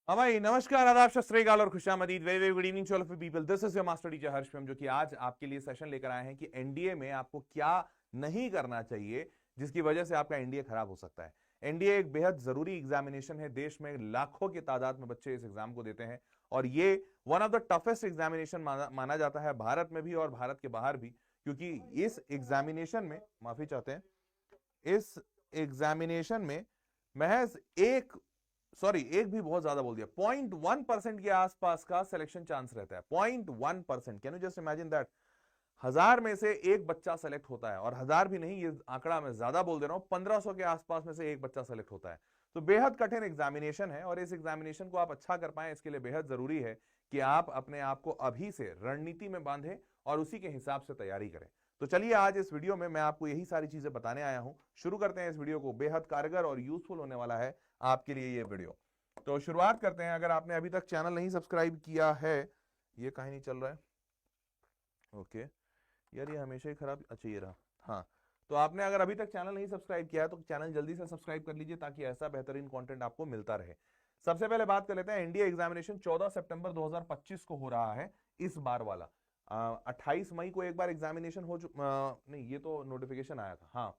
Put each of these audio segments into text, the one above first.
हाँ भाई, नमस्कार, आदाब, सत श्री अकाल और खुशामदीद। Very very good evening to all of you people. This is your master teacher Harsham, जो कि आज आपके लिए सेशन लेकर आए हैं कि एनडीए में आपको क्या नहीं करना चाहिए जिसकी वजह से आपका एनडीए खराब हो सकता है। एनडीए एक बेहद जरूरी एग्जामिनेशन है। देश में लाखों की तादाद में बच्चे इस एग्जाम को देते हैं और ये one of the toughest examination माना जाता है, भारत में भी और भारत के बाहर भी, क्योंकि इस एग्जामिनेशन में, माफी चाहते हैं, इस एग्जामिनेशन में महज एक भी बहुत ज्यादा बोल दिया, 0.1% के आसपास का सिलेक्शन चांस रहता है। 0.1%, can you just imagine that. 1000 में से एक बच्चा सेलेक्ट होता है, और 1000 भी नहीं, ये आंकड़ा मैं ज्यादा बोल दे रहा हूं, 1500 के आसपास में से एक बच्चा सेलेक्ट होता है। तो बेहद कठिन एग्जामिनेशन है, और इस एग्जामिनेशन को आप अच्छा कर पाए इसके लिए बेहद जरूरी है कि आप अपने आप को अभी से रणनीति में बांधें और उसी के हिसाब से तैयारी करें। तो चलिए, आज इस वीडियो में मैं आपको यही सारी चीजें बताने आया हूं। शुरू करते हैं इस वीडियो को। बेहद कारगर और यूजफुल होने वाला है आपके लिए ये वीडियो। तो शुरुआत करते हैं। अगर आपने अभी तक चैनल नहीं सब्सक्राइब किया है, ये कहीं नहीं चल रहा है, ओके यार, ये हमेशा ही खराब, अच्छा ये रहा, हाँ। तो आपने अगर अभी तक चैनल नहीं सब्सक्राइब किया है तो चैनल जल्दी से सब्सक्राइब कर लीजिए, ताकि ऐसा बेहतरीन कंटेंट आपको मिलता रहे। सबसे पहले बात कर लेते हैं, एनडीए एग्जामिनेशन 14 सितंबर 2025 को हो रहा है, इस बार वाला। 28 मई को एक बार एग्जामिनेशन हो नहीं, ये तो नोटिफिकेशन आया था, हाँ।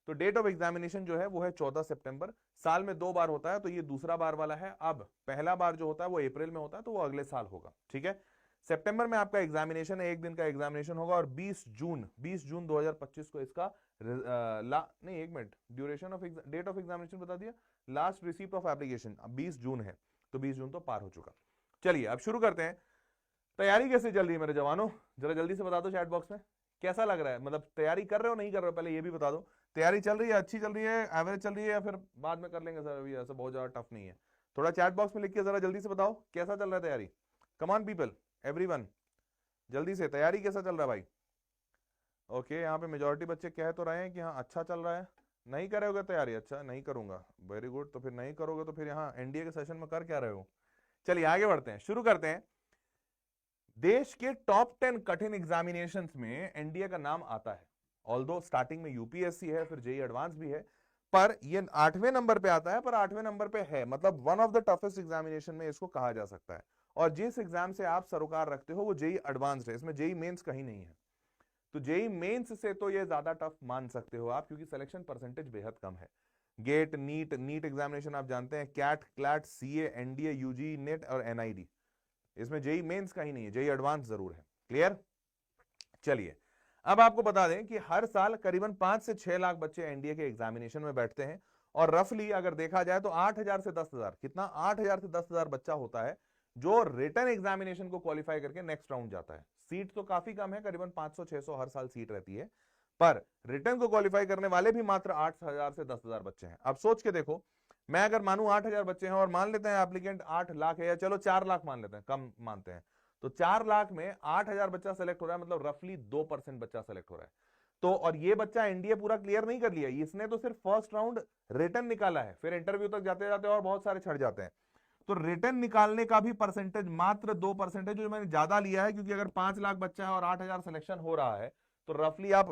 तो डेट ऑफ एग्जामिनेशन जो है वो है 14 सितंबर। साल में 2 बार होता है, तो ये दूसरा बार वाला है। अब पहला बार जो होता है वो अप्रैल में होता है, तो वो अगले साल होगा, ठीक है। सितंबर में आपका एग्जामिनेशन है, एक दिन का एग्जामिनेशन होगा, और 20 जून 2025 को इसका नहीं, एक minute, duration of date of examination बता दिया, last receipt of application 20 June है, तो 20 जून तो पार हो चुका। चलिए अब शुरू करते हैं। तैयारी कैसे चल रही है मेरे जवानों, जरा जल्दी से बता दो चैट बॉक्स में, कैसा लग रहा है? मतलब तैयारी कर रहे हो नहीं कर रहे हो, पहले ये भी बता दो। तैयारी चल रही है, अच्छी चल रही है, एवरेज चल रही है, या फिर बाद में कर लेंगे सर, अभी ऐसा बहुत ज्यादा टफ नहीं है? थोड़ा चैट बॉक्स में लिख के जरा जल्दी से बताओ कैसा चल रहा है तैयारी। कम ऑन पीपल, एवरीवन, जल्दी से, तैयारी कैसा चल रहा है भाई? ओके, यहाँ पे मेजोरिटी बच्चे कह तो रहे हैं कि हाँ अच्छा चल रहा है। नहीं करोगे तैयारी? अच्छा, नहीं करूंगा, वेरी गुड। तो फिर नहीं करोगे तो फिर यहाँ एनडीए के सेशन में कर क्या रहे हो? चलिए आगे बढ़ते हैं, शुरू करते हैं। देश के टॉप 10 कठिन एग्जामिनेशंस में एनडीए का नाम आता है। ऑल्दो स्टार्टिंग में यूपीएससी है, फिर जेई एडवांस भी है, पर ये 8वें नंबर पे आता है। पर 8वें नंबर पे है, मतलब one of the toughest examination में इसको कहा जा सकता है। और जिस एग्जाम से आप सरोकार रखते हो वो जेई एडवांस है, इसमें जेई मेंस कहीं नहीं है। तो जेई मेंस से तो ये ज्यादा टफ मान सकते हो आप, क्योंकि सिलेक्शन परसेंटेज बेहद कम है। गेट, नीट एग्जामिनेशन आप जानते हैं, CAT, CLAT, CA, NDA, UG, NET और एनआईडी, इसमें जेई मेंस का ही नहीं है, जेई एडवांस जरूर है। क्लियर? चलिए अब आपको बता दें कि हर साल करीबन 5 से 6 लाख बच्चे एनडीए के एग्जामिनेशन में बैठते हैं, और रफली अगर देखा जाए तो 8000 से 10000, कितना, 8000 से 10000 बच्चा होता है जो रिटन एग्जामिनेशन को क्वालिफाई करके नेक्स्ट राउंड जाता है। सीट तो काफी कम है, करीबन 500-600 हर साल सीट रहती है, पर रिटर्न को क्वालिफाई करने वाले भी मात्र 8000 से 10000 बच्चे हैं। अब सोच के देखो, मैं अगर मानूं 8000 बच्चे हैं, और मान लेते हैं एप्लीकेंट 8 लाख है, या चलो 4 लाख मान लेते हैं, कम मानते हैं, तो 4 लाख में 8000 बच्चा सेलेक्ट हो रहा है, मतलब रफली 2% बच्चा सेलेक्ट हो रहा है। तो और ये बच्चा एनडीए पूरा क्लियर नहीं कर लिया, इसने तो सिर्फ फर्स्ट राउंड रिटर्न निकाला है, फिर इंटरव्यू तक जाते जाते और बहुत सारे छड़ जाते हैं। तो रिटर्न निकालने का भी परसेंटेज मात्र 2% है, जो मैंने ज्यादा लिया है, क्योंकि अगर 5 लाख बच्चा है और 8000 सिलेक्शन हो रहा है, तो रफली आप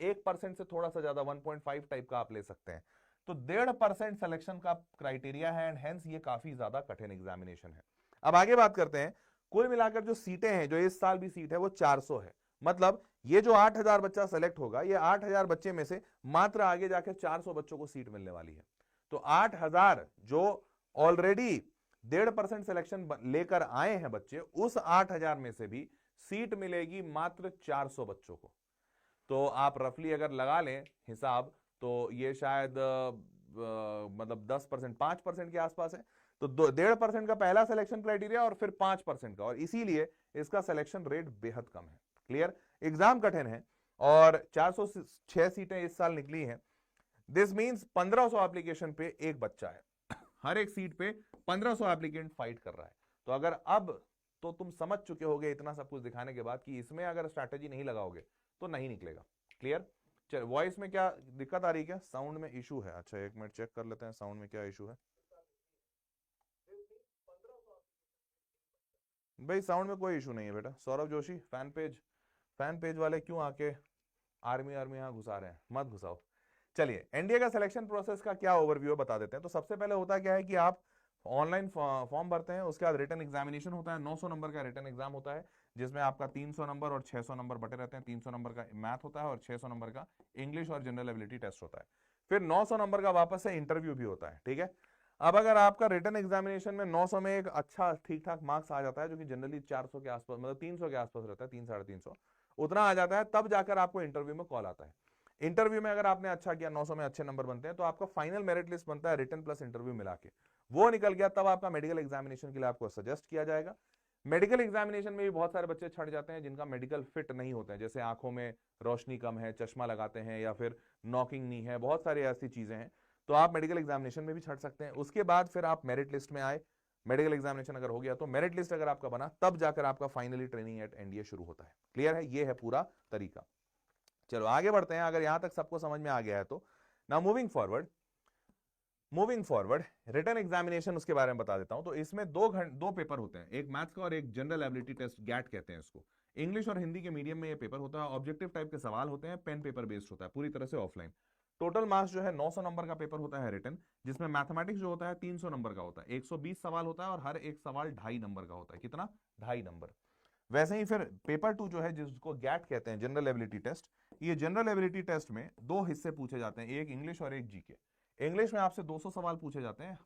1% से थोड़ा सा ज्यादा 1.5 टाइप का आप ले सकते हैं। तो 1.5% सिलेक्शन का क्राइटेरिया है, एंड हेंस ये काफी ज्यादा कठिन एग्जामिनेशन है। अब आगे बात करते हैं। कुल मिलाकर जो सीटें हैं, जो इस साल भी सीट है वो 400 है। मतलब ये जो 8000 बच्चा सेलेक्ट होगा, ये 8000 बच्चे में से मात्र आगे जाकर 400 बच्चों को सीट मिलने वाली है। तो 8000 जो ऑलरेडी 1.5% सिलेक्शन लेकर आए हैं बच्चे, उस 8000 में से भी सीट मिलेगी मात्र 400 बच्चों को। तो आप रफली अगर लगा लें हिसाब, तो ये शायद मतलब 10%, 5% के आसपास है। तो 1.5% का पहला सिलेक्शन क्राइटेरिया, और फिर 5% का, और इसीलिए इसका सिलेक्शन रेट बेहद कम है। क्लियर? एग्जाम कठिन है, और 406 सीटें इस साल निकली हैं। दिस मींस 1500 एप्लीकेशन पे एक बच्चा है, हर एक सीट पे 1500 एप्लीकेंट फाइट कर रहा है। तो अगर अब तो तुम समझ चुके होगे इतना सब कुछ दिखाने के बाद कि इसमें अगर स्ट्रैटेजी नहीं लगाओगे तो नहीं निकलेगा। क्लियर? चल, वॉइस में क्या दिक्कत आ रही है? क्या साउंड में इशू है? अच्छा, एक मिनट चेक कर लेते हैं साउंड में क्या इशू है। भाई साउंड में कोई इशू नहीं है बेटा। सौरभ जोशी, फैन पेज वाले क्यों आके आर्मी आर्मी यहां घुसा रहे हैं? मत घुसाओ। चलिए, एनडीए का सिलेक्शन प्रोसेस का क्या ओवरव्यू बता देते हैं। तो सबसे पहले होता क्या है कि आप ऑनलाइन फॉर्म भरते हैं, उसके बाद रिटन एग्जामिनेशन होता है, 900 नंबर का रिटन एग्जाम होता है, जिसमें आपका 300 नंबर और 600 नंबर बटे रहते हैं। 300 नंबर का मैथ होता है और 600 नंबर का इंग्लिश और जनरल एबिलिटी टेस्ट होता है। फिर 900 नंबर का वापस से इंटरव्यू भी होता है, ठीक है। अब अगर आपका रिटन एग्जामिनेशन में 900 में एक अच्छा ठीक ठाक मार्क्स आ जाता है, जो कि जनरली 400 के आसपास, मतलब 300 के आसपास रहता है, 300 साढ़े 300 उतना आ जाता है, तब जाकर आपको इंटरव्यू में कॉल आता है। इंटरव्यू में अगर आपने अच्छा किया, 900 में अच्छे नंबर बनते हैं, तो आपका फाइनल मेरिट लिस्ट बनता है रिटन प्लस इंटरव्यू मिला के, वो निकल गया, तब आपका मेडिकल एग्जामिनेशन के लिए आपको सजेस्ट किया जाएगा। मेडिकल एग्जामिनेशन में भी बहुत सारे बच्चे छट जाते हैं जिनका मेडिकल फिट नहीं होते हैं, जैसे आंखों में रोशनी कम है, चश्मा लगाते हैं, या फिर नॉकिंग नहीं है, बहुत सारी ऐसी चीजें हैं, तो आप मेडिकल एग्जामिनेशन में भी छट सकते हैं। उसके बाद फिर आप मेरिट लिस्ट में आए, मेडिकल एग्जामिनेशन अगर हो गया तो मेरिट लिस्ट अगर आपका बना, तब जाकर आपका फाइनली ट्रेनिंग एट एनडीए शुरू होता है। क्लियर है, ये है पूरा तरीका। चलो आगे बढ़ते हैं, अगर यहां तक सबको समझ में आ गया है तो। Now moving forward written examination, उसके बारे में बता देता हूं। तो इसमें दो पेपर होते हैं, एक मैथ्स का और एक जनरल एबिलिटी टेस्ट, गैट कहते हैं इसको। इंग्लिश और हिंदी के मीडियम में ये पेपर होता है, ऑब्जेक्टिव टाइप के सवाल होते हैं, पेन पेपर बेस्ड होता है, पूरी तरह से ऑफलाइन। टोटल मार्क्स जो है 900 नंबर का पेपर होता है रिटन, जिसमें मैथमेटिक्स जो होता है 300 नंबर का होता है, 120 सवाल होता है, और हर एक सवाल 2.5 नंबर का होता है। कितना? 2.5 नंबर। वैसे ही फिर पेपर 2 जो है, जिसको गैट कहते हैं, जनरल एबिलिटी टेस्ट, ये जनरल एबिलिटी टेस्ट में 2 हिस्से पूछे जाते हैं, एक इंग्लिश और एक जीके। इंग्लिश में आपसे 200 सवाल पूछे जाते हैं,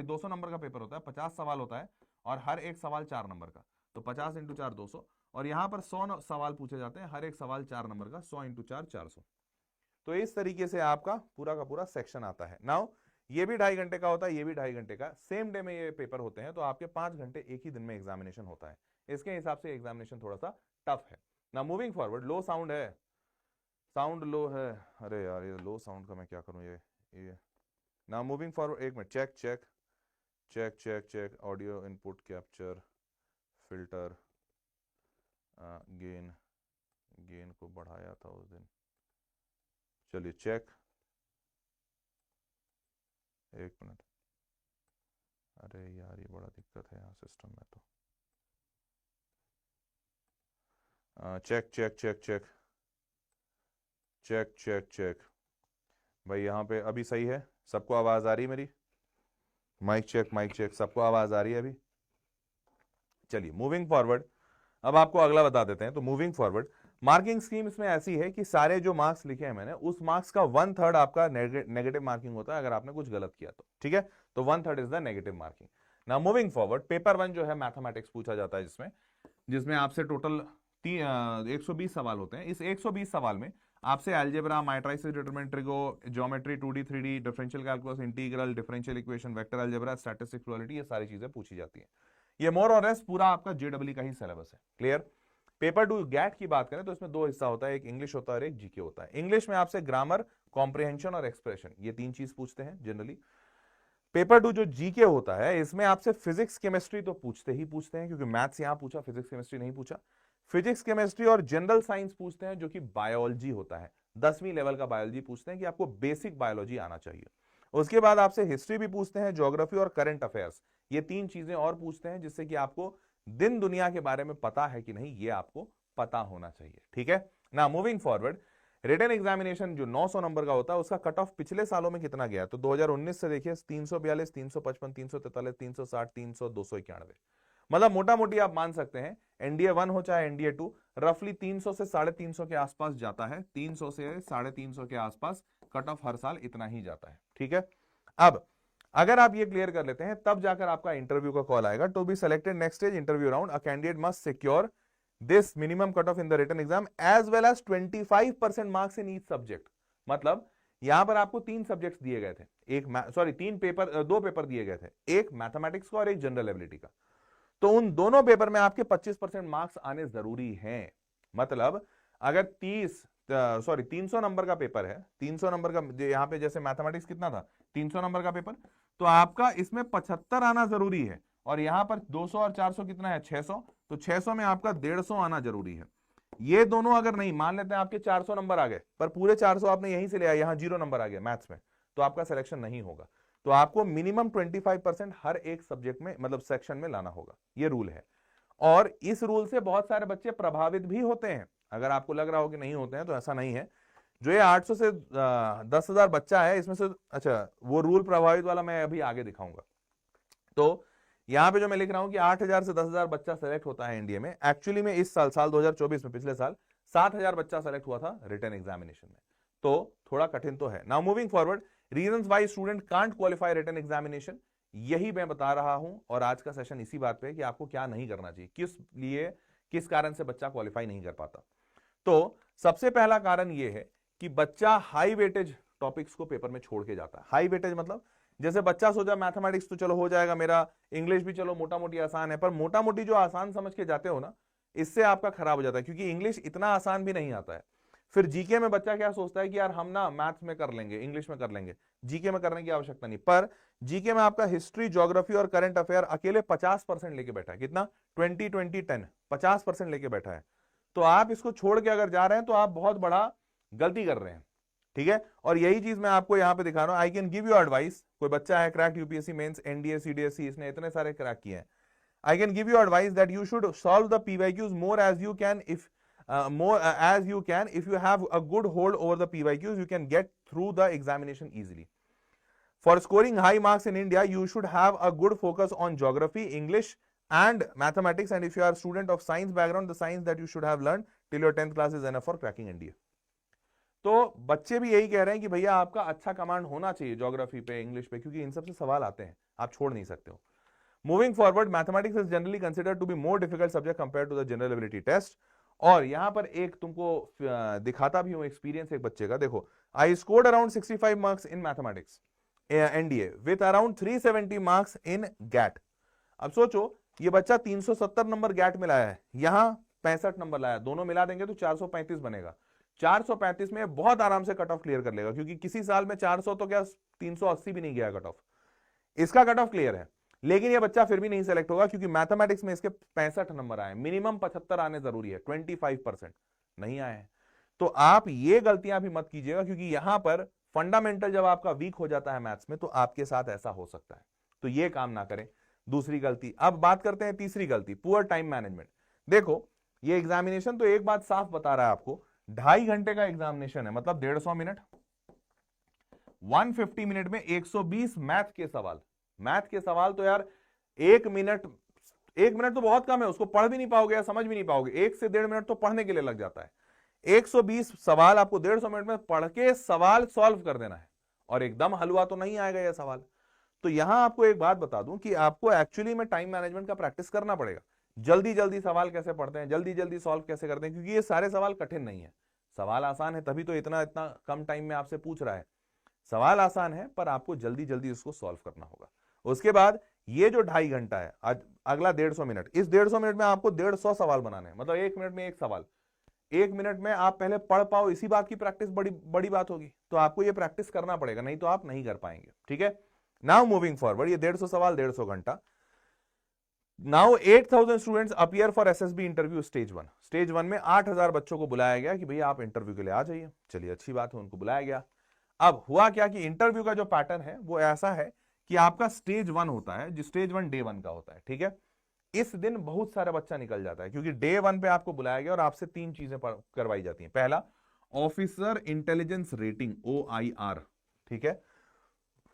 200 नंबर का पेपर होता है, 50 सवाल होता है, और हर एक सवाल 4 नंबर का, तो 50 इंटू 4 200। और यहां पर 100 सवाल पूछे जाते हैं, हर एक सवाल 4 नंबर का, 100 इंटू 4 400। तो इस तरीके से आपका पूरा का पूरा सेक्शन आता है। नाउ ये भी 2.5 घंटे का होता है, ये भी 2.5 घंटे का, सेम डे में ये पेपर होते हैं, तो आपके 5 घंटे एक ही दिन में एग्जामिनेशन होता है। इसके हिसाब से एग्जामिनेशन थोड़ा सा टफ है। ना मूविंग फॉरवर्ड, लो साउंड है, साउंड लो है, अरे यार ये लो साउंड का मैं क्या करूं, ये ना मूविंग फॉरवर्ड, एक minute, check check check check check, audio input capture, filter, gain को बढ़ाया था उस दिन, चलिए चेक, एक मिनट, अरे यार ये बड़ा दिक्कत है यहाँ सिस्टम में। तो check check check check check check check, भाई यहाँ पे अभी सही है, सबको आवाज आ रही है मेरी? माइक चेक, सबको आवाज आ रही है अभी? चलिए मूविंग फॉरवर्ड, अब आपको अगला बता देते हैं। तो मूविंग फॉरवर्ड, मार्किंग स्कीम इसमें ऐसी है कि सारे जो मार्क्स लिखे हैं मैंने, उस मार्क्स का 1/3 आपका नेगेटिव मार्किंग होता है अगर आपने कुछ गलत किया तो, ठीक है। तो 1/3 is the negative marking. Now moving forward, paper 1 जो है मैथमेटिक्स पूछा जाता है, जिसमें आपसे टोटल 120 सवाल होते हैं। इस 120 सवाल में आपसे algebra, matrices, determinant, trigo, geometry, 2D 3D, differential calculus, integral, differential equation, vector algebra, statistics, probability, ये सारी चीजें पूछी जाती है। ये मोर और लेस पूरा आपका जेडब्ल्यू का ही सिलेबस है। क्लियर? पेपर 2 गैट की बात करें तो इसमें 2 हिस्सा होता है, एक इंग्लिश होता है और एक जीके होता है। इंग्लिश में आपसे ग्रामर, कॉम्प्रिहेंशन और एक्सप्रेशन, ये 3 चीज पूछते हैं जनरली। पेपर 2 जो जीके होता है, इसमें आपसे फिजिक्स केमिस्ट्री तो पूछते हैं, क्योंकि मैथ्स यहां पूछा, फिजिक्स केमिस्ट्री नहीं पूछा। फिजिक्स केमिस्ट्री और जनरल साइंस पूछते हैं, जो कि बायोलॉजी होता है, 10वीं लेवल का बायोलॉजी पूछते हैं कि आपको बेसिक बायोलॉजी आना चाहिए। उसके बाद आपसे हिस्ट्री भी पूछते हैं, ज्योग्राफी और करंट अफेयर्स, ये 3 चीजें और पूछते हैं, जिससे कि आपको दिन दुनिया के बारे में पता है कि नहीं, ये आपको पता होना चाहिए। ठीक है ना। मूविंग फॉरवर्ड, रिटन एग्जामिनेशन जो 900 नंबर का होता है, उसका कट ऑफ पिछले सालों में कितना गया? तो 2019 से देखिए 342, 355, 343, 360, 300, 291, मतलब मोटा मोटी आप मान सकते हैं एनडीए 1 हो चाहे एनडीए 2, रफली 300 से 350 के आसपास जाता है, 300 से 350 के आसपास कट ऑफ हर साल इतना ही जाता है। ठीक है, अब अगर आप ये क्लियर कर लेते हैं, तब जाकर आपका इंटरव्यू का कॉल आएगा। To be selected next stage interview round, a candidate must secure this minimum cutoff in the written exam as well as 25% marks in each subject। मतलब यहां पर आपको 3 सब्जेक्ट्स दिए गए थे, दो पेपर दिए गए थे, एक मैथमेटिक्स का और एक जनरल एबिलिटी का। तो उन दोनों पेपर में आपके 25% मार्क्स आने जरूरी हैं। मतलब अगर 300 नंबर का पेपर है, 300 नंबर का, यहां पे जैसे मैथमेटिक्स कितना था, 300 नंबर का पेपर, तो आपका इसमें 75 आना जरूरी है, और यहां पर 200 और 400 कितना है, 600, तो 600 में आपका 150 आना जरूरी है। ये दोनों अगर नहीं, मान लेते हैं आपके 400 नंबर आ गए, पर पूरे 400 आपने यहीं से लिया, यहां 0 नंबर आ गया मैथ्स में, तो आपका सिलेक्शन नहीं होगा। तो आपको मिनिमम 25% हर एक सब्जेक्ट में, मतलब सेक्शन में लाना होगा, ये रूल है। और इस रूल से बहुत सारे बच्चे प्रभावित भी होते हैं। अगर आपको लग रहा हो कि नहीं होते हैं, तो ऐसा नहीं है। जो ये 800 से 10,000 बच्चा है, इसमें से, अच्छा वो रूल प्रभावित वाला मैं अभी आगे दिखाऊंगा। तो यहां पे जो मैं लिख रहा हूं कि 8,000 से 10,000 बच्चा सेलेक्ट होता है इंडिया में, एक्चुअली में इस साल 2024 में, पिछले साल 7,000 बच्चा सेलेक्ट हुआ था रिटन एग्जामिनेशन में। तो थोड़ा कठिन तो है। Now moving forward, reasons why student can't qualify written examination, यही मैं बता रहा हूं, और आज का सेशन इसी बात पे है कि आपको क्या नहीं करना चाहिए, किस कारण से बच्चा क्वालिफाई नहीं कर पाता। तो सबसे पहला कारण यह है कि बच्चा हाई वेटेज टॉपिक्स को पेपर में छोड़ के जाता है। हाई वेटेज मतलब जैसे बच्चा सोचा मैथमेटिक्स तो चलो हो जाएगा मेरा, इंग्लिश भी चलो मोटा मोटी आसान है, पर मोटा मोटी जो आसान समझ के जाते हो ना, इससे आपका खराब हो जाता है, क्योंकि इंग्लिश इतना आसान भी नहीं आता है। फिर जीके में बच्चा क्या सोचता है कि यार हम ना मैथ्स में कर लेंगे, इंग्लिश में कर लेंगे, जीके में करने की आवश्यकता नहीं। पर जीके में आपका हिस्ट्री, ज्योग्राफी और करंट अफेयर अकेले 50% लेके बैठा है। कितना? 20-20-10, 50% लेके बैठा है। तो आप इसको छोड़ के अगर जा रहे हैं तो आप बहुत बड़ा गलती कर रहे हैं, ठीक है। और यही चीज मैं आपको यहां पे दिखा रहा हूं। I can give you advice, कोई बच्चा है crack UPSC mains, NDA, CDSC, इसने इतने सारे क्रैक किए हैं। I can give you advice that you should solve the PYQs more as you can if you have a good hold over the PYQs, you can get through the examination easily. For scoring high marks in India, you should have a good focus on geography, English and mathematics, and if you are a student of science background, the science that you should have learned till your 10th class is enough for cracking India. तो बच्चे भी यही कह रहे हैं कि भैया आपका अच्छा कमांड होना चाहिए ज्योग्राफी पे, इंग्लिश पे, क्योंकि इन सब से सवाल आते हैं, आप छोड़ नहीं सकते हो। Moving forward, mathematics is generally considered to be more difficult subject compared to the general ability test. और यहां पर एक तुमको दिखाता भी हूं एक्सपीरियंस एक बच्चे का। देखो, I scored around 65 marks in mathematics NDA with around 370 marks in GAT. अब सोचो ये बच्चा 370 नंबर गैट में लाया है, यहां 65 नंबर लाया, दोनों मिला देंगे तो 435 बनेगा। 435 में बहुत आराम से कट ऑफ क्लियर कर लेगा, क्योंकि किसी साल में 400 तो क्या 380 भी नहीं गया कट ऑफ, इसका कट ऑफ क्लियर है। लेकिन ये बच्चा फिर भी नहीं सेलेक्ट होगा, क्योंकि मैथमेटिक्स में इसके 65 नंबर आए, मिनिमम 75 आने जरूरी है, 25% नहीं आए हैं। तो आप ये गलतियां भी मत कीजिएगा, क्योंकि यहां पर फंडामेंटल जब आपका वीक हो जाता है मैथ्स में, तो आपके साथ ऐसा हो सकता है, तो ये काम ना करें। दूसरी गलती, अब बात करते हैं तीसरी गलती, पुअर टाइम मैनेजमेंट। देखो ये एग्जामिनेशन तो एक बात साफ बता रहा है आपको, 2.5 घंटे का एग्जामिनेशन है, मतलब 150 मिनट, 150 मिनट में 120 मैथ के सवाल। मैथ के सवाल तो यार 1 मिनट तो बहुत कम है, उसको पढ़ भी नहीं पाओगे या समझ भी नहीं पाओगे, 1 से 1.5 मिनट तो पढ़ने के लिए लग जाता है। 120 सवाल आपको 150 मिनट में पढ़ के सवाल सॉल्व कर देना है, और एकदम हलवा तो नहीं आएगा यह सवाल। तो यहां आपको एक बात बता दूं कि आपको एक्चुअली में टाइम मैनेजमेंट का प्रैक्टिस करना पड़ेगा। जल्दी जल्दी सवाल कैसे पढ़ते हैं, जल्दी जल्दी सॉल्व कैसे करते हैं, क्योंकि ये सारे सवाल कठिन नहीं है। सवाल आसान है तभी तो इतना कम टाइम में आपसे पूछ रहा है। सवाल आसान है, पर आपको जल्दी जल्दी उसको सॉल्व करना होगा। उसके बाद ये जो 2.5 घंटा है, आज अगला 150 मिनट, इस 150 मिनट में आपको 150 सवाल बनाने हैं, मतलब 1 मिनट में एक सवाल। 1 मिनट में आप पहले पढ़ पाओ, इसी बात की प्रैक्टिस बड़ी बात होगी। तो आपको ये प्रैक्टिस करना पड़ेगा, नहीं तो आप नहीं कर पाएंगे, ठीक है। नाउ मूविंग फॉरवर्ड, ये 150 सवाल 150 घंटा। Now 8,000 students appear for SSB interview stage 1। Stage 1 में 8,000 बच्चों को बुलाया गया कि भैया आप इंटरव्यू के लिए आ जाइए। चलिए अच्छी बात है, उनको बुलाया गया। अब हुआ क्या कि इंटरव्यू का जो पैटर्न है वो ऐसा है कि आपका स्टेज 1 होता है, जो स्टेज 1 डे 1 का होता है, ठीक है। इस दिन बहुत सारा बच्चा निकल जाता है, क्योंकि डे 1 पे आपको बुलाया गया और आपसे 3 चीजें करवाई जाती हैं। पहला, ऑफिसर इंटेलिजेंस रेटिंग, OIR, ठीक है।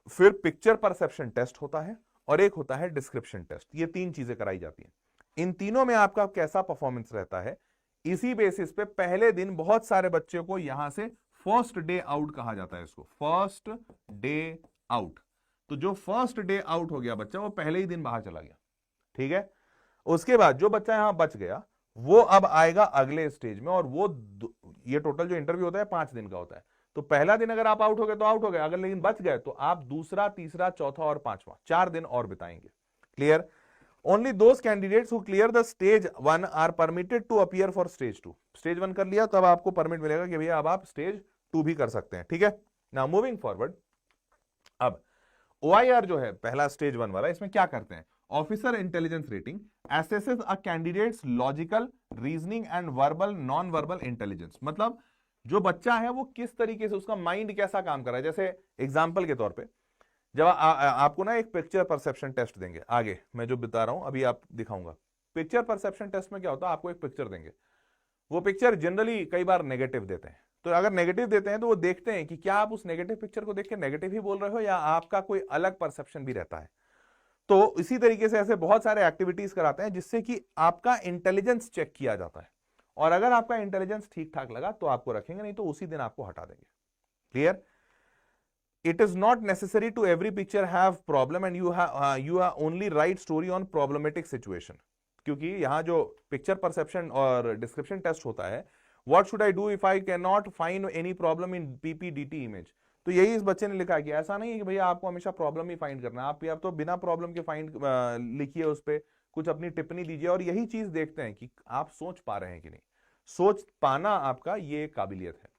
फिर पिक्चर परसेप्शन टेस्ट होता है, और एक होता है डिस्क्रिप्शन टेस्ट। ये 3 चीजें कराई जाती हैं। इन तीनों में आपका कैसा परफॉर्मेंस रहता है, इसी बेसिस पे पहले दिन बहुत सारे बच्चों को यहां से फर्स्ट डे आउट कहा जाता है, इसको फर्स्ट डे आउट। तो जो फर्स्ट डे आउट हो गया बच्चा, वो पहले ही दिन बाहर चला गया, ठीक है। उसके बाद जो बच्चा यहां बच गया, वो अब आएगा अगले स्टेज में, और वो ये टोटल जो इंटरव्यू होता है 5 दिन का होता है। तो पहला दिन अगर आप आउट हो गए तो आउट हो गए, अगर लेकिन बच गए तो आप दूसरा, तीसरा, चौथा और 5वां 4 दिन और बिताएंगे। Clear? Only those candidates who clear the stage 1 are permitted to appear for stage 2। Stage 1 कर लिया, तब आपको परमिट मिलेगा कि भैया अब आप स्टेज 2 भी कर सकते हैं, ठीक है। नाउ मूविंग फॉरवर्ड, अब OIR जो है पहला स्टेज 1 वाला, इसमें क्या करते हैं, officer intelligence rating assesses a candidate's logical, reasoning and verbal, non-verbal intelligence। मतलब जो बच्चा है वो किस तरीके से, उसका माइंड कैसा काम कर रहा है। जैसे एग्जांपल के तौर पे, जब आपको ना एक पिक्चर परसेप्शन टेस्ट देंगे, आगे मैं जो बता रहा हूं अभी आप दिखाऊंगा। पिक्चर परसेप्शन टेस्ट में क्या होता है, आपको एक पिक्चर देंगे, वो पिक्चर जनरली कई बार नेगेटिव देते हैं। तो अगर नेगेटिव देते हैं तो वो देखते हैं कि क्या आप उस नेगेटिव पिक्चर को देख के नेगेटिव ही बोल रहे हो, या आपका कोई अलग परसेप्शन भी रहता है। तो इसी तरीके से ऐसे बहुत सारे एक्टिविटीज कराते हैं जिससे कि आपका इंटेलिजेंस चेक किया जाता है, और अगर आपका इंटेलिजेंस ठीक ठाक लगा तो आपको रखेंगे, नहीं तो उसी दिन आपको हटा देंगे। Clear? It is not necessary to every picture have problem and you have only write story on problematic situation, क्योंकि यहां जो पिक्चर परसेप्शन और डिस्क्रिप्शन टेस्ट होता है, what should I do if I cannot find any problem in PPDT image, तो यही इस बच्चे ने लिखा है कि ऐसा नहीं है कि भैया आपको हमेशा प्रॉब्लम ही फाइंड करना है, आप या तो बिना प्रॉब्लम के फाइंड लिखिए, उस पर कुछ अपनी टिप्पणी दीजिए, और यही चीज देखते हैं कि आप सोच पा रहे हैं कि नहीं। सोच पाना आपका ये काबिलियत है।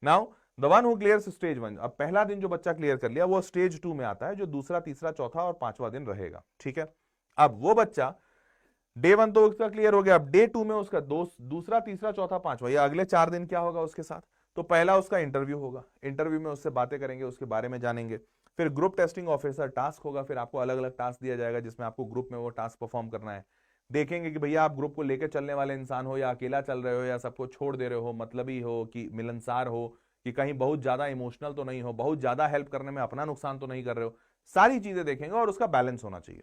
Now the one who clears stage 1, अब पहला दिन जो बच्चा क्लियर कर लिया वो स्टेज 2 में आता है, जो दूसरा, तीसरा, चौथा और पांचवा दिन रहेगा। ठीक है, अब वो बच्चा डे 1 तो उसका क्लियर हो गया, अब डे 2 में उसका दूसरा, तीसरा, चौथा, पांचवा, ये अगले 4 दिन क्या होगा उसके साथ, तो पहला उसका इंटरव्यू होगा, इंटरव्यू में उससे बातें करेंगे, उसके बारे में जानेंगे, फिर ग्रुप टेस्टिंग ऑफिसर टास्क होगा, फिर आपको अलग अलग टास्क दिया जाएगा जिसमें आपको ग्रुप में वो टास्क परफॉर्म करना है। देखेंगे कि भैया आप ग्रुप को लेकर चलने वाले इंसान हो या अकेला चल रहे हो या सबको छोड़ दे रहे हो, मतलबी हो कि मिलनसार हो, कि कहीं बहुत ज्यादा इमोशनल तो नहीं हो, बहुत ज्यादा हेल्प करने में अपना नुकसान तो नहीं कर रहे हो, सारी चीजें देखेंगे और उसका बैलेंस होना चाहिए।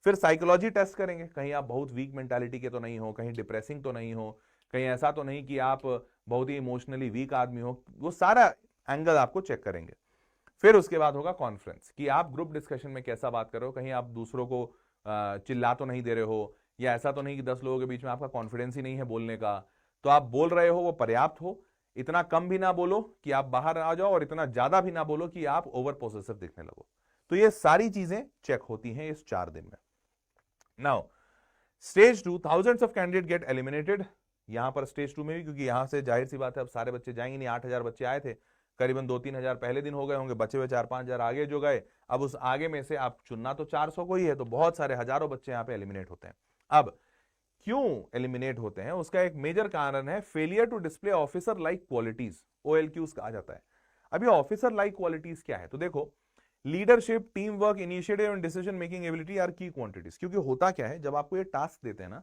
फिर साइकोलॉजी टेस्ट करेंगे, कहीं आप बहुत वीक मेंटालिटी के तो नहीं हो, कहीं डिप्रेसिंग तो नहीं हो, कहीं ऐसा तो नहीं कि आप बहुत ही इमोशनली वीक आदमी हो, वो सारा एंगल आपको चेक करेंगे। फिर उसके बाद होगा कॉन्फ्रेंस, कि आप ग्रुप डिस्कशन में कैसा बात कर रहे हो, कहीं आप दूसरों को चिल्ला तो नहीं दे रहे हो, या ऐसा तो नहीं कि 10 लोगों के बीच में आपका कॉन्फिडेंस ही नहीं है बोलने का, तो आप बोल रहे हो वो पर्याप्त हो, इतना कम भी ना बोलो कि आप बाहर आ जाओ और इतना ज्यादा भी ना बोलो कि आप ओवर पोसेसिव दिखने लगो। तो ये सारी चीजें चेक होती हैं इस 4 दिन में। Now stage 2, thousands of candidate get eliminated, यहां पर स्टेज 2 में भी, क्योंकि यहां से जाहिर सी बात है अब सारे बच्चे जाएंगे नहीं, 8,000 बच्चे आए थे, करीबन 2-3 हजार पहले दिन हो गए होंगे, बचे हुए 4-5 हजार आगे जो गए, अब उस आगे में से आप चुनना तो 400 को ही है, तो बहुत सारे हजारों बच्चे यहां पे एलिमिनेट होते हैं। अब क्यों एलिमिनेट होते हैं, उसका एक मेजर कारण है failure to display officer like qualities, OLQs कहा जाता है। अभी ऑफिसर लाइक क्वालिटीज क्या है, तो देखो, leadership, team work, initiative and decision making ability are key quantities. क्योंकि होता क्या है, जब आपको ये टास्क देते हैं ना,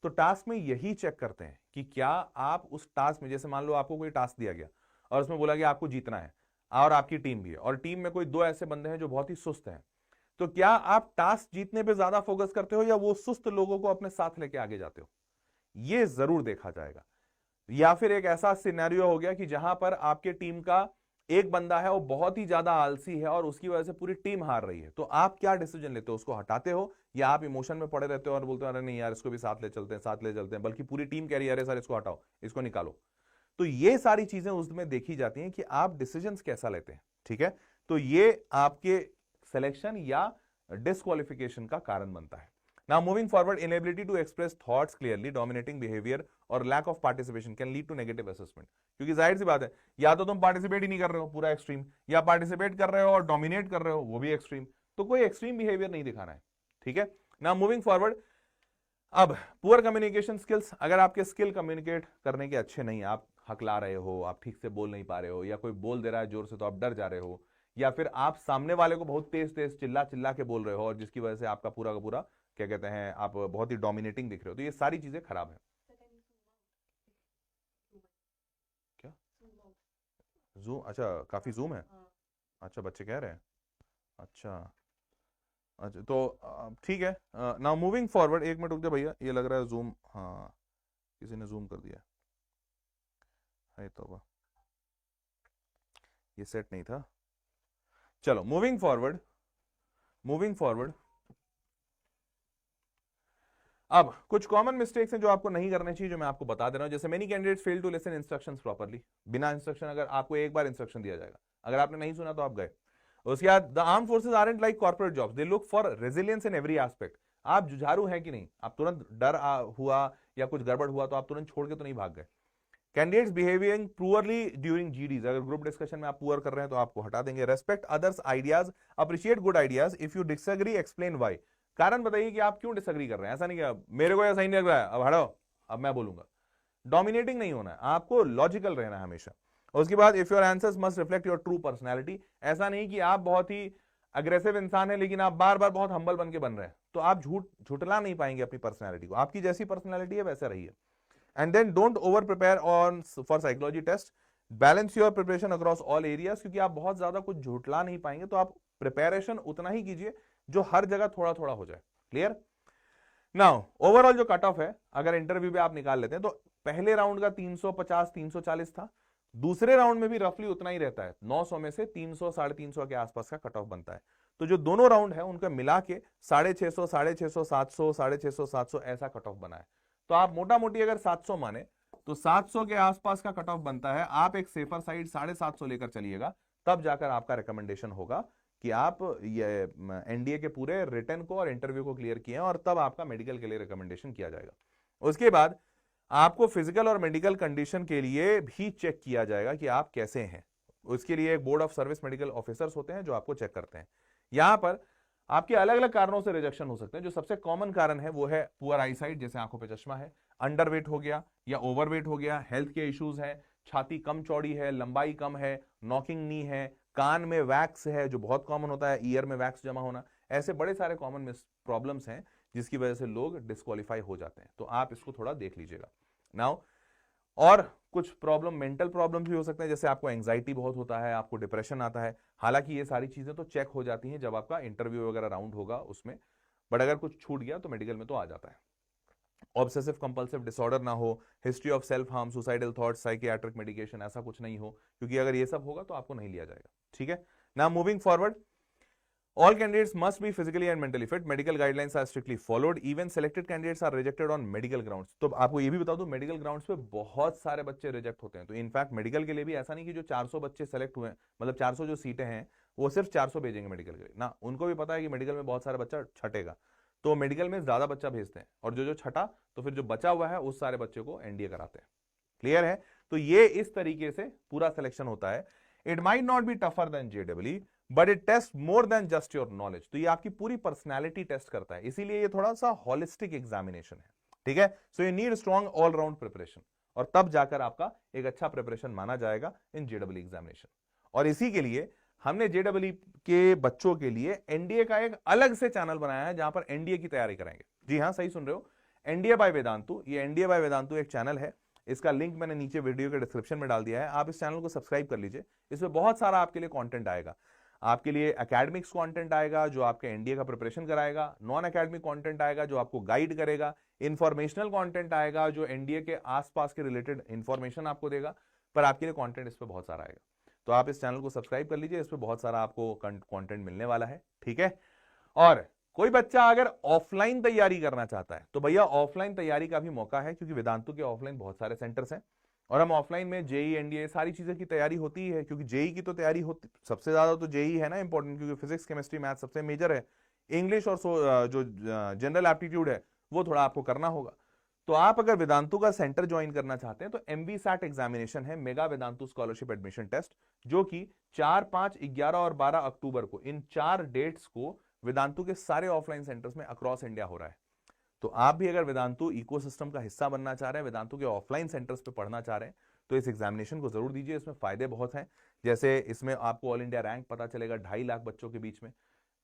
तो टास्क में यही चेक करते हैं कि क्या आप उस टास्क में, जैसे मान लो आपको कोई टास्क दिया गया और उसमें बोला कि आपको जीतना है और आपकी टीम भी है, और टीम में कोई 2 ऐसे बंदे हैं जो बहुत ही सुस्त हैं, तो क्या आप टास्क जीतने पे ज्यादा फोकस करते हो या वो सुस्त लोगों को अपने साथ लेके आगे जाते हो, ये जरूर देखा जाएगा। या फिर एक ऐसा सिनेरियो हो गया कि जहां पर आपके टीम का एक बंदा है वो बहुत ही ज्यादा आलसी है और उसकी वजह से पूरी टीम हार रही है, तो आप क्या डिसीजन लेते हो, उसको हटाते हो या आप इमोशन में पड़े रहते हो और बोलते हो अरे नहीं यार इसको भी साथ ले चलते हैं, साथ ले चलते हैं, बल्कि पूरी टीम कह रही है अरे सर इसको हटाओ, इसको निकालो। तो ये सारी चीजें उसमें देखी जाती हैं कि आप डिसीजंस कैसा लेते हैं। ठीक है, तो ये आपके सिलेक्शन या डिस्क्वालिफिकेशन का कारण बनता है। Now moving forward, inability to express thoughts clearly, dominating behavior और lack of participation can lead to negative assessment। क्योंकि जाहिर सी बात है, या तो तुम पार्टिसिपेट ही नहीं कर रहे हो पूरा एक्सट्रीम, या पार्टिसिपेट कर रहे हो और डोमिनेट कर रहे हो वो भी एक्सट्रीम, तो कोई एक्सट्रीम बिहेवियर नहीं दिखाना है। ठीक है, नाउ मूविंग फॉरवर्ड, अब पुअर कम्युनिकेशन स्किल्स, अगर आपके स्किल कम्युनिकेट करने के अच्छे नहीं, आप हकला रहे हो, आप ठीक से बोल नहीं पा रहे हो, या कोई बोल दे रहा है जोर से तो आप डर जा रहे हो, या फिर आप सामने वाले को बहुत तेज तेज चिल्ला चिल्ला के बोल रहे हो और जिसकी वजह से आपका पूरा का पूरा क्या कहते हैं, आप बहुत ही डोमिनेटिंग दिख रहे हो, तो ये सारी चीजें खराब है। क्या जूम, अच्छा काफी जूम है, अच्छा बच्चे कह रहे हैं, अच्छा अच्छा तो ठीक है। नाउ मूविंग फॉरवर्ड, एक मिनट रुक जा भैया, ये लग रहा है जूम, हाँ किसी ने जूम कर दिया है, तो ये सेट नहीं था। चलो मूविंग फॉरवर्ड, मूविंग फॉरवर्ड, अब कुछ कॉमन मिस्टेक्स हैं जो आपको नहीं करने चाहिए, जो मैं आपको बता दे रहा हूं। जैसे many candidates fail to listen instructions properly, बिना इंस्ट्रक्शन, अगर आपको एक बार इंस्ट्रक्शन दिया जाएगा, अगर आपने नहीं सुना तो आप गए। उसके बाद the arm forces aren't like corporate jobs, they look for resilience in every aspect. आप जुझारू हैं कि नहीं, आप तुरंत डर हुआ या कुछ गड़बड़ हुआ तो आप तुरंत छोड़ के तो नहीं भाग गए। Candidates behaving poorly during GDs, अगर ग्रुप डिस्कशन में आप पुअर कर रहे हैं तो आपको हटा देंगे। Respect others ideas, appreciate good ideas, if you disagree explain why, कारण बताइए कि आप क्यों डिसएग्री कर रहे हैं, ऐसा नहीं कि मेरे को ऐसा ही नहीं लग रहा है अब हटाओ अब मैं बोलूंगा। डोमिनेटिंग नहीं होना है, आपको लॉजिकल रहना है हमेशा। उसके बाद if your answers must reflect your true personality, ऐसा नहीं कि आप बहुत ही अग्रेसिव इंसान है लेकिन आप बार बार बहुत हम्बल बन के बन रहे हैं, तो आप झुटला नहीं पाएंगे अपनी पर्सनैलिटी को, आपकी जैसी पर्सनैलिटी है वैसा रहिए। And then don't over prepare on for psychology test, balance your preparation across all areas, क्योंकि आप बहुत ज्यादा कुछ झुटला नहीं पाएंगे, तो आप प्रिपेरेशन उतना ही कीजिए जो हर जगह थोड़ा थोड़ा हो जाए। क्लियर? नाउ ओवरऑल जो कट ऑफ है अगर इंटरव्यू पे आप निकाल लेते हैं तो पहले राउंड का 350 340 था, दूसरे राउंड में भी रफली उतना ही रहता है, 900 में से 300 350 के आसपास का कट ऑफ बनता है। तो जो दोनों राउंड है उनका मिला के 650 650 700 650 700 ऐसा कट ऑफ बना है। तो आप मोटा मोटी अगर 700 माने तो 700 के आसपास का कट ऑफ बनता है। आप एक सेफर साइड 750 लेकर चलिएगा, तब जाकर आपका रिकमेंडेशन होगा कि आप ये एनडीए के पूरे रिटर्न को और इंटरव्यू को क्लियर किए हैं, और तब आपका मेडिकल के लिए रिकमेंडेशन किया जाएगा। उसके बाद आपको फिजिकल और मेडिकल कंडीशन के लिए भी चेक किया जाएगा कि आप कैसे हैं। उसके लिए एक board of service medical officers होते हैं जो आपको चेक करते हैं। यहां पर आपके अलग अलग कारणों से रिजेक्शन हो सकते हैं। जो सबसे कॉमन कारण है वो है पुअर आईसाइट, जैसे आंखों पे चश्मा है, अंडरवेट हो गया या ओवरवेट हो गया, हेल्थ के इश्यूज है, छाती कम चौड़ी है, लंबाई कम है, नॉकिंग नी है, कान में वैक्स है जो बहुत कॉमन होता है, ईयर में वैक्स जमा होना, ऐसे बड़े सारे कॉमन प्रॉब्लम्स हैं जिसकी वजह से लोग डिस्क्वालीफाई हो जाते हैं। तो आप इसको थोड़ा देख लीजिएगा। नाउ और कुछ प्रॉब्लम, मेंटल प्रॉब्लम भी हो सकते हैं, जैसे आपको एंजाइटी बहुत होता है, आपको डिप्रेशन आता है। हालांकि ये सारी चीजें तो चेक हो जाती हैं जब आपका इंटरव्यू वगैरह राउंड होगा उसमें, बट अगर कुछ छूट गया तो मेडिकल में तो आ जाता है। ऑब्सेसिव कंपल्सिव डिसऑर्डर ना हो, history of self harm, suicidal thoughts, psychiatric medication, ऐसा कुछ नहीं हो, क्योंकि अगर ये सब होगा तो आपको नहीं लिया जाएगा। ठीक है ना? Moving forward, all candidates must be physically and mentally fit, medical guidelines are strictly followed, even selected candidates are rejected on medical grounds। तो आपको ये भी बता दूं मेडिकल ग्राउंड्स पे बहुत सारे बच्चे रिजेक्ट होते हैं। तो इनफैक्ट मेडिकल के लिए भी ऐसा नहीं कि जो 400 बच्चे सेलेक्ट हुए, मतलब 400 जो सीटें हैं वो सिर्फ 400 भेजेंगे मेडिकल के लिए ना, उनको भी पता है कि मेडिकल में बहुत सारा बच्चा छटेगा, तो मेडिकल में ज्यादा बच्चा भेजते हैं, और जो जो छटा तो फिर जो बचा हुआ है उस सारे बच्चे को एनडीए कराते हैं। क्लियर है? तो ये इस तरीके से पूरा सिलेक्शन होता है। It might not be tougher than JW, but it taste more than just your knowledge. तो ये आपकी पूरी पर्सनैलिटी टेस्ट करता है, इसीलिए ये थोड़ा सा हॉलिस्टिक एग्जामिनेशन है। ठीक है? So you need strong all round preparation, और तब जाकर आपका एक अच्छा प्रिपरेशन माना जाएगा इन जेडब्ल्यू एग्जामिनेशन। और इसी के लिए हमने जेडब्ल्यू के बच्चों के लिए एनडीए का एक अलग से चैनल बनाया है जहां पर एनडीए की तैयारी कराएंगे। जी हां, सही सुन रहे हो, एनडीए बाय वेदांतु। ये एनडीए बाय वेदांतु एक चैनल है, इसका लिंक मैंने नीचे वीडियो के डिस्क्रिप्शन में डाल दिया है। आप इस चैनल को सब्सक्राइब कर लीजिए, इसमें बहुत सारा आपके लिए कंटेंट आएगा। आपके लिए एकेडमिक्स कंटेंट आएगा जो आपके एनडीए का प्रिपरेशन कराएगा, नॉन एकेडमिक कंटेंट आएगा जो आपको गाइड करेगा, इंफॉर्मेशनल कंटेंट आएगा जो एनडीए के आसपास के रिलेटेड इंफॉर्मेशन आपको देगा। पर आपके लिए कंटेंट इस पे बहुत सारा आएगा, तो आप इस चैनल को सब्सक्राइब कर लीजिए, इस पे बहुत सारा आपको कंटेंट मिलने वाला है। ठीक है? और कोई बच्चा अगर ऑफलाइन तैयारी करना चाहता है तो भैया ऑफलाइन तैयारी का भी मौका है, क्योंकि वेदांतु के ऑफलाइन बहुत सारे सेंटर्स हैं, और हम ऑफलाइन में जेई एनडीए सारी चीजें की तैयारी होती ही है, क्योंकि जेई की तो तैयारी होती सबसे ज्यादा तो जेई है ना इंपॉर्टेंट, क्योंकि फिजिक्स केमिस्ट्री मैथ सबसे मेजर है। इंग्लिश और जो जनरल एप्टीट्यूड है वो थोड़ा आपको करना होगा। तो आप अगर वेदांतु का सेंटर ज्वाइन करना चाहते हैं तो एमवीसैट एग्जामिनेशन है, mega Vedantu scholarship admission test, जो कि 4, 5, 11 और 12 अक्टूबर को, इन 4 डेट्स को वेदांतु के सारे ऑफलाइन सेंटर्स में अक्रॉस इंडिया हो रहा है। तो आप भी अगर वेदांतु इकोसिस्टम का हिस्सा बनना चाह रहे हैं, वेदांतु के ऑफलाइन सेंटर्स पे पढ़ना चाह रहे हैं, तो इस एग्जामिनेशन को जरूर दीजिए। इसमें फायदे बहुत हैं, जैसे इसमें आपको ऑल इंडिया रैंक पता चलेगा 2.5 लाख बच्चों के बीच में।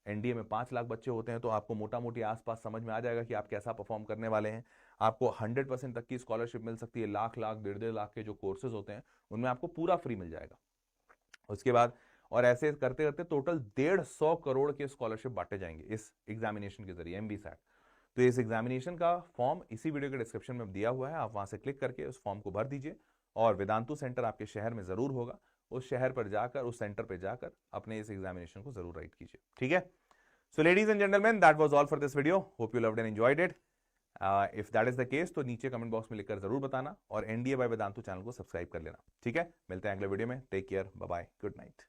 एनडीए में 5 लाख बच्चे होते हैं, तो आपको मोटा मोटी आसपास समझ में आ जाएगा कि आप कैसा परफॉर्म करने वाले हैं। आपको 100% तक की स्कॉलरशिप मिल सकती है। लाख लाख 1.5 लाख के जो कोर्सेज होते हैं उनमें आपको पूरा फ्री मिल जाएगा। उसके बाद और ऐसे करते करते टोटल 150 करोड़ के स्कॉलरशिप बांटे जाएंगे इस एग्जामिनेशन के जरिए, एमवीसैट। तो इस एग्जामिनेशन का फॉर्म इसी वीडियो के डिस्क्रिप्शन में दिया हुआ है, आप वहां से क्लिक करके उस फॉर्म को भर दीजिए, और वेदांतु सेंटर आपके शहर में जरूर होगा, उस शहर पर जाकर, उस सेंटर पर जाकर अपने इस एग्जामिनेशन को जरूर राइट कीजिए। ठीक है? So ladies and gentleman, that was all for this video, hope you loved and enjoyed it. If that is the case तो नीचे कमेंट बॉक्स में लिखकर जरूर बताना, और एनडीए बाय वेदांतु चैनल को सब्सक्राइब कर लेना। ठीक है? मिलते हैं अगले वीडियो में। Take care, bye bye, good night.